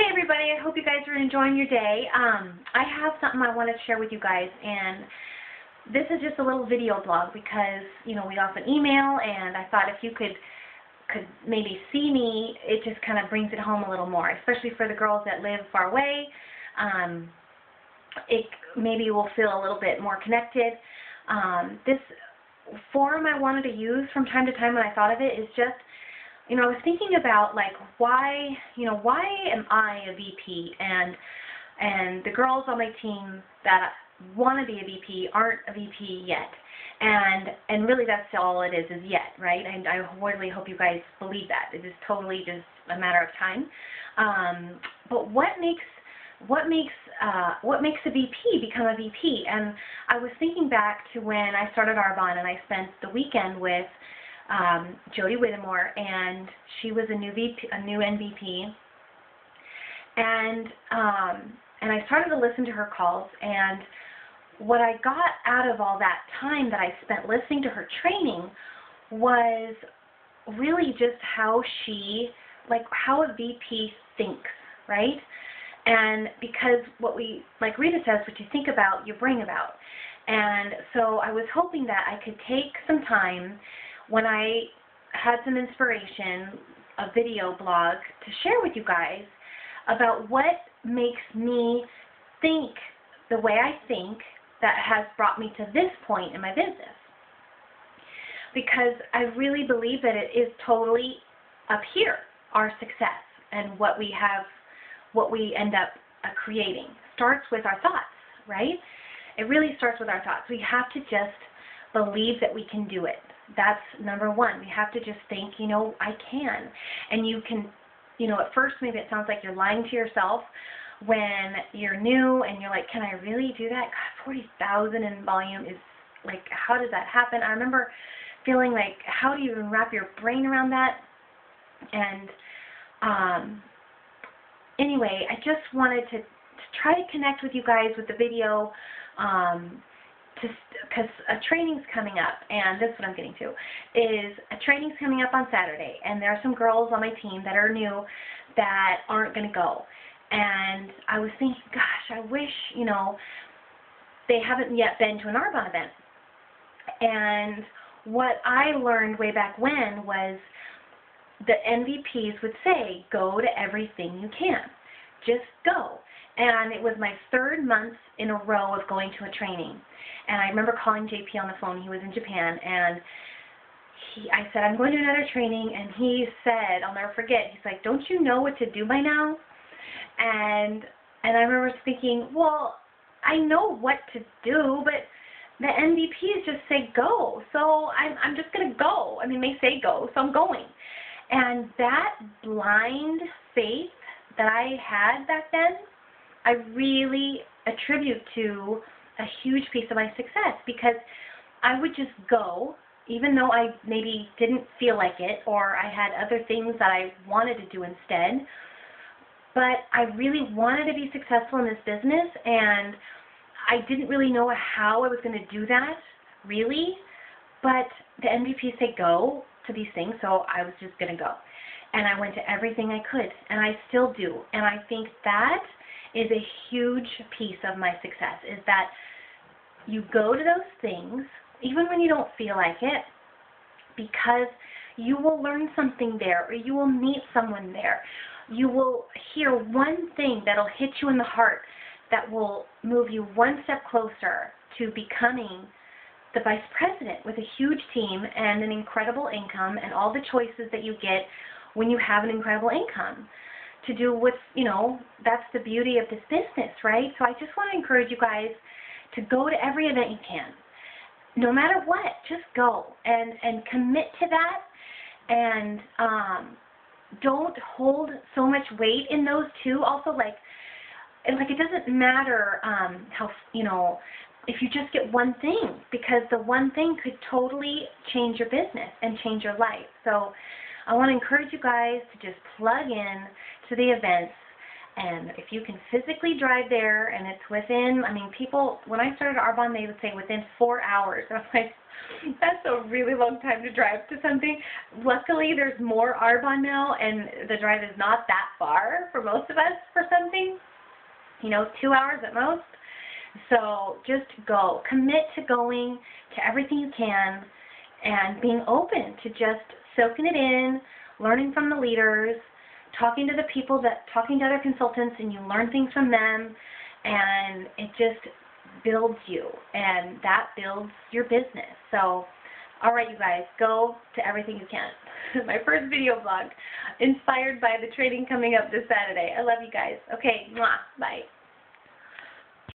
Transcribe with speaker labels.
Speaker 1: Hey everybody, I hope you guys are enjoying your day. I have something I wanted to share with you guys, and this is just a little video blog because, we often email, and I thought if you could maybe see me, it just kind of brings it home a little more, especially for the girls that live far away. It maybe will feel a little bit more connected. This forum I wanted to use from time to time when I thought of it is just, I was thinking about why am I a VP and the girls on my team that want to be a VP aren't a VP yet, and really that's all it is yet, right? And I really hope you guys believe that it is totally just a matter of time. But what makes a VP become a VP? And I was thinking back to when I started Arbonne and I spent the weekend with Jody Whittemore, and she was a new NVP, and I started to listen to her calls, and what I got out of all that time that I spent listening to her training was really just how how a VP thinks, right? And because like Rita says, what you think about, you bring about. And so I was hoping that I could take some time when I had some inspiration, a video blog, to share with you guys about what makes me think the way I think that has brought me to this point in my business. Because I really believe that it is totally up here, our success, and what we end up creating starts with our thoughts, right? It really starts with our thoughts. We have to just believe that we can do it. That's number one. We have to just think, I can. And you can, at first maybe it sounds like you're lying to yourself when you're new and you're like, can I really do that? God, 40,000 in volume is like, how does that happen? I remember feeling like, how do you even wrap your brain around that? And anyway, I just wanted to try to connect with you guys with the video, because a training's coming up, and this is what I'm getting to, is a training's coming up on Saturday, and there are some girls on my team that are new that aren't going to go. And I was thinking, gosh, I wish, they haven't yet been to an Arbonne event. And what I learned way back when was the NVPs would say, go to everything you can. Just go. And it was my third month in a row of going to a training. And I remember calling JP on the phone. He was in Japan, and I said, I'm going to another training, and he said, I'll never forget, he's like, don't you know what to do by now? And I remember thinking, well, I know what to do, but the NVPs just say go, so I'm just going to go. I mean, they say go, so I'm going. And that blind faith that I had back then, I really attribute to a huge piece of my success, because I would just go, even though I maybe didn't feel like it, or I had other things that I wanted to do instead. But I really wanted to be successful in this business, and I didn't really know how I was going to do that, really. But the MVP said go to these things, so I was just going to go. And I went to everything I could, and I still do. And I think that is a huge piece of my success, is that you go to those things, even when you don't feel like it, because you will learn something there, or you will meet someone there. You will hear one thing that'll hit you in the heart that will move you one step closer to becoming the vice president with a huge team and an incredible income and all the choices that you get when you have an incredible income to do with, that's the beauty of this business, right? So I just want to encourage you guys to go to every event you can. No matter what, just go and commit to that, and don't hold so much weight in those two. Also, it doesn't matter how, if you just get one thing, because the one thing could totally change your business and change your life. So I want to encourage you guys to just plug in to the events And if you can physically drive there and it's within, I mean, people, when I started Arbonne, they would say within 4 hours. I was like, that's a really long time to drive to something. Luckily, there's more Arbonne now, and the drive is not that far for most of us for something, 2 hours at most. So just go. Commit to going to everything you can and being open to just soaking it in, learning from the leaders, talking to other consultants, and you learn things from them, and it just builds you, and that builds your business. So, all right, you guys, go to everything you can. My first video blog, inspired by the training coming up this Saturday. I love you guys. Okay, mwah, bye.